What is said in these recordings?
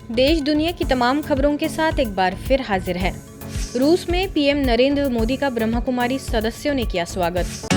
देश दुनिया की तमाम खबरों के साथ एक बार फिर हाजिर है। रूस में पीएम नरेंद्र मोदी का ब्रह्मकुमारी सदस्यों ने किया स्वागत।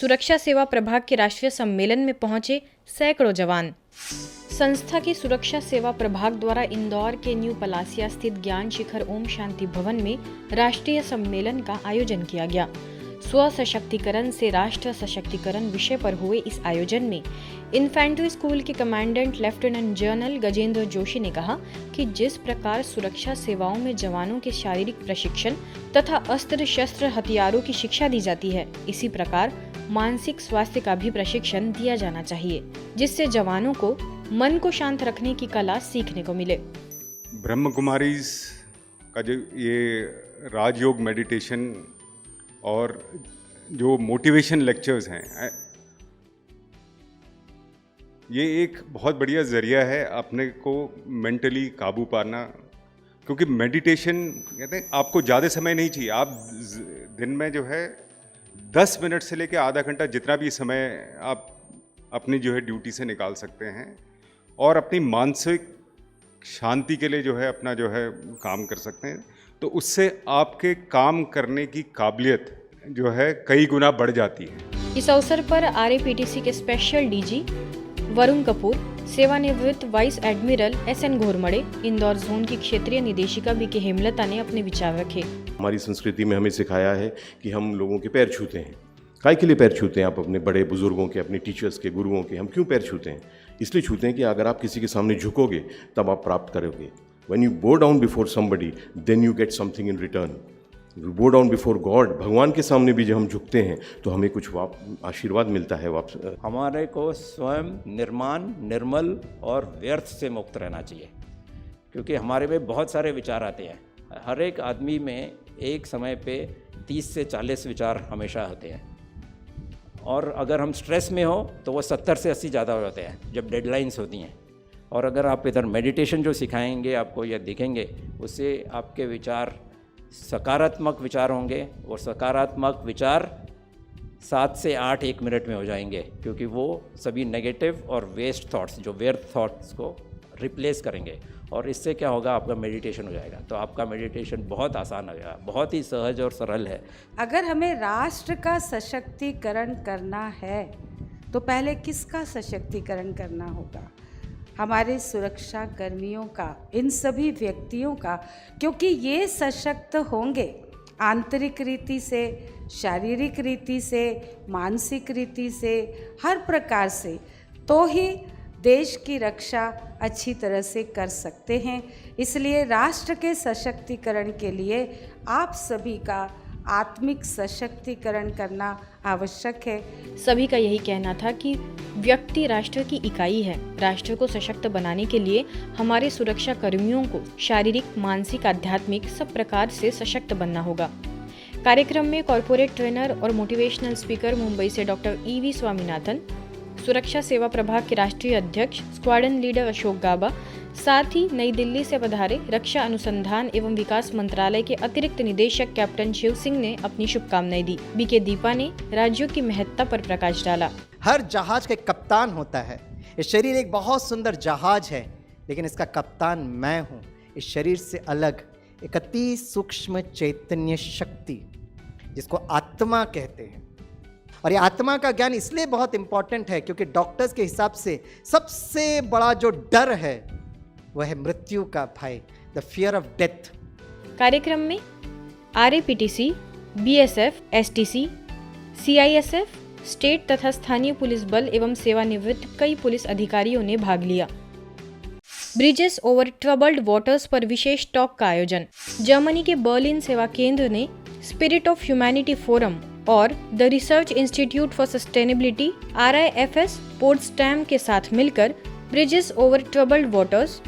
सुरक्षा सेवा प्रभाग के राष्ट्रीय सम्मेलन में पहुंचे सैकड़ों जवान। संस्था के सुरक्षा सेवा प्रभाग द्वारा इंदौर के न्यू पलासिया स्थित ज्ञान शिखर ओम शांति भवन में राष्ट्रीय सम्मेलन का आयोजन किया गया। स्व सशक्तिकरण से राष्ट्र सशक्तिकरण विषय पर हुए इस आयोजन में इन्फेंट्री स्कूल के commandant lieutenant general Gajendra Joshi ने कहा कि जिस प्रकार सुरक्षा सेवाओं में जवानों के शारीरिक प्रशिक्षण तथा अस्त्र शस्त्र हथियारों की शिक्षा दी जाती है, इसी प्रकार मानसिक स्वास्थ्य का भी प्रशिक्षण दिया जाना चाहिए, जिससे जवानों को मन को शांत रखने की कला सीखने को मिले। ब्रह्म कुमारी का जो ये राजयोग मेडिटेशन और जो मोटिवेशन लेक्चर्स हैं, ये एक बहुत बढ़िया ज़रिया है अपने को मेंटली काबू पाना। क्योंकि मेडिटेशन कहते हैं आपको ज़्यादा समय नहीं चाहिए, आप दिन में जो है 10 मिनट से लेकर आधा घंटा जितना भी समय आप अपनी जो है ड्यूटी से निकाल सकते हैं और अपनी मानसिक शांति के लिए जो है अपना जो है काम कर सकते हैं, तो उससे आपके काम करने की काबिलियत जो है कई गुना बढ़ जाती है। इस अवसर पर आरएपीटीसी के स्पेशल डीजी वरुण कपूर, सेवानिवृत्त vice admiral SN Ghormade, Indore zone की क्षेत्रीय निदेशिका बीके हेमलता ने अपने विचार रखे। हमारी संस्कृति में हमें सिखाया है कि हम लोगों के पैर छूते हैं। काय के लिए पैर छूते हैं? आप अपने बड़े बुजुर्गों के, अपने टीचर्स के, गुरुओं के। हम क्यों पैर छूते हैं? इसलिए छूते हैं कि अगर आप किसी के सामने झुकोगे तब आप प्राप्त करोगे। When you bow down before somebody then you get something in return. Bow down before God, भगवान के सामने भी जब हम झुकते हैं तो हमें कुछ आशीर्वाद मिलता है वापस। हमारे को स्वयं निर्माण, निर्मल और व्यर्थ से मुक्त रहना चाहिए, क्योंकि हमारे में बहुत सारे विचार आते हैं। हर एक आदमी में एक समय पे 30 से 40 विचार हमेशा होते हैं, और अगर हम स्ट्रेस में हो तो वो 70 से 80 ज़्यादा हो जाते हैं जब डेडलाइंस होती हैं। और अगर आप इधर मेडिटेशन जो सिखाएंगे आपको या दिखेंगे, उससे आपके विचार सकारात्मक विचार होंगे, और सकारात्मक विचार 7 से 8 एक मिनट में हो जाएंगे, क्योंकि वो सभी नेगेटिव और वेस्ट थॉट्स, जो व्यर्थ थॉट्स को रिप्लेस करेंगे। और इससे क्या होगा, आपका मेडिटेशन हो जाएगा। तो आपका मेडिटेशन बहुत आसान हो जाएगा, बहुत ही सहज और सरल है। अगर हमें राष्ट्र का सशक्तिकरण करना है तो पहले किसका सशक्तिकरण करना होगा? हमारे सुरक्षा कर्मियों का, इन सभी व्यक्तियों का, क्योंकि ये सशक्त होंगे आंतरिक रीति से, शारीरिक रीति से, मानसिक रीति से, हर प्रकार से, तो ही देश की रक्षा अच्छी तरह से कर सकते हैं। इसलिए राष्ट्र के सशक्तिकरण के लिए आप सभी का आत्मिक सशक्तिकरण करना आवश्यक है। सभी का यही कहना था कि व्यक्ति राष्ट्र की इकाई है। राष्ट्र को सशक्त बनाने के लिए हमारे सुरक्षा कर्मियों को शारीरिक, मानसिक, आध्यात्मिक सब प्रकार से सशक्त बनना होगा। कार्यक्रम में कॉर्पोरेट ट्रेनर और मोटिवेशनल स्पीकर मुंबई से डॉक्टर ईवी स्वामीनाथन, सुरक्षा सेवा प्रभाग के राष्ट्रीय अध्यक्ष स्क्वाड्रन लीडर अशोक गाबा, साथ ही नई दिल्ली से पधारे रक्षा अनुसंधान एवं विकास मंत्रालय के अतिरिक्त निदेशक कैप्टन शिव सिंह ने अपनी शुभकामनाएं दी। बीके दीपा ने राज्यों की महत्ता पर प्रकाश डाला। हर जहाज के कप्तान होता है, ये शरीर एक बहुत सुंदर जहाज है, लेकिन इसका कप्तान मैं हूँ। इस शरीर से अलग एक अति सूक्ष्म चैतन्य शक्ति जिसको आत्मा कहते हैं। और ये आत्मा का ज्ञान इसलिए बहुत इंपॉर्टेंट है क्योंकि डॉक्टर्स के हिसाब से सबसे बड़ा जो डर है वह है मृत्यु का भय, द फियर ऑफ डेथ। कार्यक्रम में RAPTC, BSF, STC, CISF, state तथा स्थानीय पुलिस बल एवं सेवानिवृत्त कई पुलिस अधिकारियों ने भाग लिया। ब्रिजेस ओवर ट्रबल्ड वाटर्स पर विशेष टॉक का आयोजन। जर्मनी के बर्लिन सेवा केंद्र ने स्पिरिट ऑफ ह्यूमैनिटी फोरम और the research institute for sustainability RIFS Potsdam के साथ मिलकर bridges over troubled waters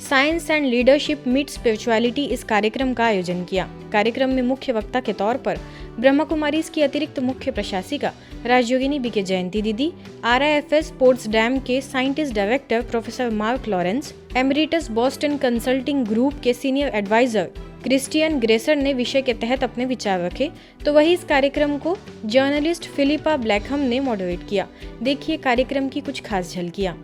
science and leadership meet spirituality इस कार्यक्रम का आयोजन किया। कार्यक्रम में मुख्य वक्ता के तौर पर ब्रह्मा कुमारीज की अतिरिक्त मुख्य प्रशासिका राजयोगिनी BK जयंती दीदी, RIFS पोर्ट्सडैम के scientist director professor mark Lawrence, emeritus Boston consulting group के सीनियर एडवाइजर क्रिस्टियन ग्रेसर ने विषय के तहत अपने विचार रखे, तो वही इस कार्यक्रम को जर्नलिस्ट फिलिपा ब्लैकहम ने मॉडरेट किया। देखिए कार्यक्रम की कुछ खास झलकियां।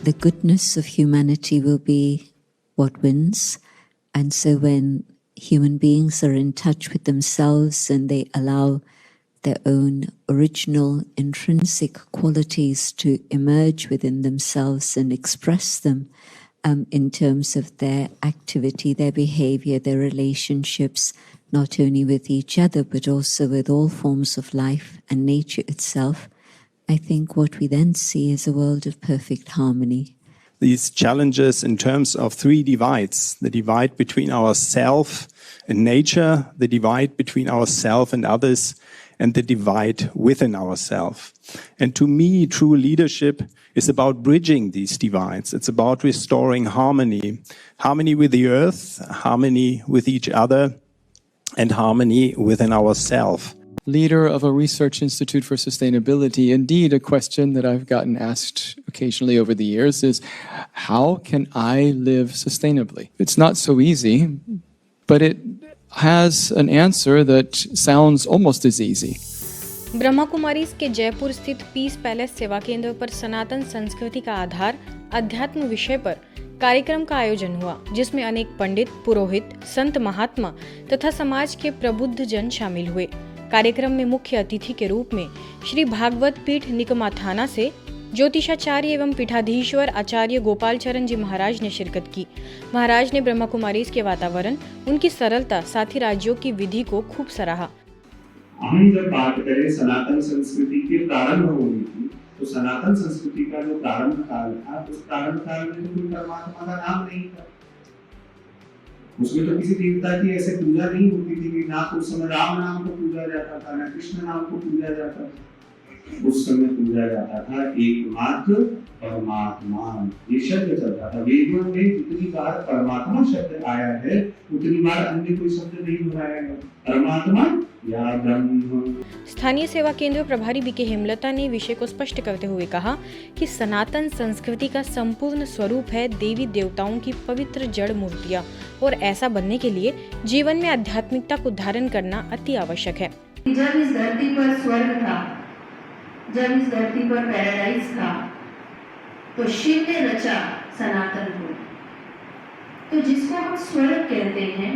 The goodness of humanity will be what wins. And so when human beings are in touch with themselves and they allow their own original intrinsic qualities to emerge within themselves and express them in terms of their activity, their behavior, their relationships, not only with each other but also with all forms of life and nature itself, I think what we then see is a world of perfect harmony. These challenges in terms of three divides: the divide between ourself and nature, the divide between ourself and others, and the divide within ourselves. And to me, true leadership is about bridging these divides. It's about restoring harmony, harmony with the earth, harmony with each other, and harmony within ourselves. Leader of a research institute for sustainability. Indeed, a question that I've gotten asked occasionally over the years is, how can I live sustainably? It's not so easy, but it has an answer that sounds almost as easy. Brahma Kumaris के जयपुर स्थित piece palace सेवा केंद्र पर सनातन संस्कृति का आधार अध्यात्म विषय पर कार्यक्रम का आयोजन हुआ, जिसमें अनेक पंडित, पुरोहित, संत महात्मा तथा समाज के प्रबुद्ध जन शामिल हुए। कार्यक्रम में मुख्य अतिथि के रूप में श्री भागवत पीठ निकमा थाना से ज्योतिषाचार्य एवं पीठाधीश्वर आचार्य गोपाल चरण जी महाराज ने शिरकत की। महाराज ने ब्रह्मा कुमारीज के वातावरण, उनकी सरलता, साथ ही राज्यों की विधि को खूब सराहा। हम जब बात करें सनातन संस्कृति के प्रारंभ होने की, तो सनातन संस्कृति का जो प्रारंभ काल था, उस प्रारंभ काल में तो कोई परमात्मा का नाम नहीं था। उसमें तो किसी देवता की ऐसे पूजा नहीं होती थी कि ना उस समय राम नाम को पूजा जाता था, ना कृष्ण नाम को पूजा जाता था। उस समय पूजा जाता था एकमात्र परमात्मा। ये शब्द चलता था। वेदों में जितनी बार परमात्मा शब्द आया है, उतनी बार अन्य कोई शब्द नहीं दोहराया गया। परमात्मा या ब्रह्म। स्थानीय सेवा केंद्र प्रभारी BK हेमलता ने विषय को स्पष्ट करते हुए कहा कि सनातन संस्कृति का संपूर्ण स्वरूप है देवी देवताओं की पवित्र जड़ मूर्तियाँ, और ऐसा बनने के लिए जीवन में आध्यात्मिकता को धारण करना अति आवश्यक है। जब इस धरती पर स्वर्ग था, जब इस धरती पर पैराडाइज था, तो शिव ने रचा सनातन को। तो जिसको हम स्वर्ग कहते हैं,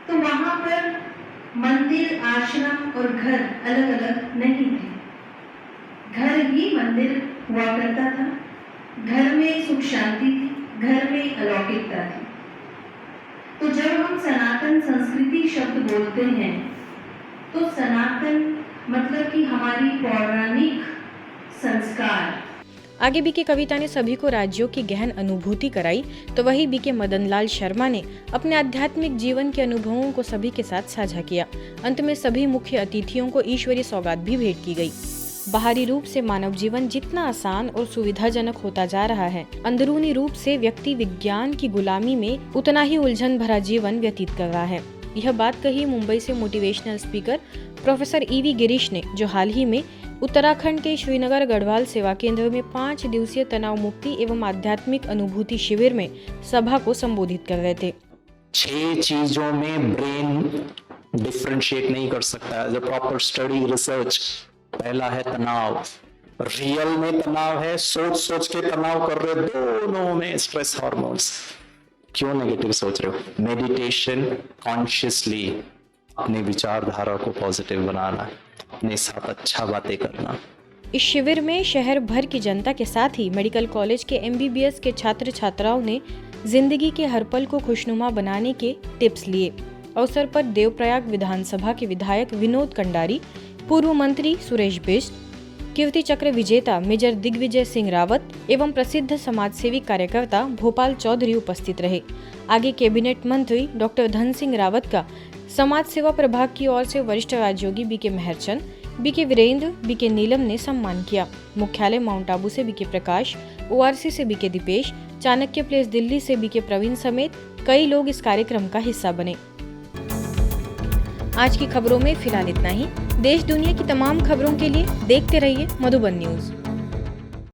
तो वहां पर मंदिर, आश्रम और घर अलग अलग नहीं थे। घर ही मंदिर हुआ करता था। घर में सुख शांति थी, घर में अलौकिकता थी। तो जब हम सनातन संस्कृति शब्द बोलते हैं, तो सनातन मतलब कि हमारी पौराणिक संस्कार। आगे BK कविता ने सभी को राज्यों की गहन अनुभूति कराई, तो वही BK मदन लाल शर्मा ने अपने आध्यात्मिक जीवन के अनुभवों को सभी के साथ साझा किया। अंत में सभी मुख्य अतिथियों को ईश्वरीय सौगात भी भेंट की गई। बाहरी रूप से मानव जीवन जितना आसान और सुविधाजनक होता जा रहा है, अंदरूनी रूप से व्यक्ति विज्ञान की गुलामी में उतना ही उलझन भरा जीवन व्यतीत कर रहा है। यह बात कही मुंबई से motivational speaker professor EV Girish ने, जो हाल ही में उत्तराखंड के श्रीनगर गढ़वाल सेवा केंद्र में 5 दिवसीय तनाव मुक्ति एवं आध्यात्मिक अनुभूति शिविर में सभा को संबोधित कर रहे थे। 6 चीजों में ब्रेन डिफरेंशिएट नहीं कर सकता। As a proper study research पहला है तनाव, रियल में तनाव है, सोच सोच के तनाव कर रहे हो, दोनों में स्ट्रेस हार्मोन्स। क्यों नेगेटिव सोच रहे हो? मेडिटेशन, कॉन्शियसली अपने विचारधारा को पॉजिटिव बनाना, अपने साथ अच्छा बातें करना। इस शिविर में शहर भर की जनता के साथ ही मेडिकल कॉलेज के MBBS के छात्र छात्राओं ने जिंदगी के हर पल को खुशनुमा बनाने के टिप्स लिए। अवसर पर देवप्रयाग विधानसभा के विधायक विनोद कंडारी, पूर्व मंत्री सुरेश बिष्ट, कीर्ति चक्र विजेता मेजर दिग्विजय सिंह रावत एवं प्रसिद्ध समाजसेवी कार्यकर्ता भोपाल चौधरी उपस्थित रहे। आगे कैबिनेट मंत्री डॉक्टर धन सिंह रावत का समाज सेवा प्रभाग की ओर से वरिष्ठ राज्योगी BK Mehr Chand, BK Virendra, BK नीलम ने सम्मान किया। मुख्यालय माउंट आबू से BK प्रकाश, ORC से BK दीपेश, चाणक्य प्लेस दिल्ली से BK प्रवीण समेत कई लोग इस कार्यक्रम का हिस्सा बने। आज की खबरों में फिलहाल इतना ही। देश दुनिया की तमाम खबरों के लिए देखते रहिए मधुबन न्यूज।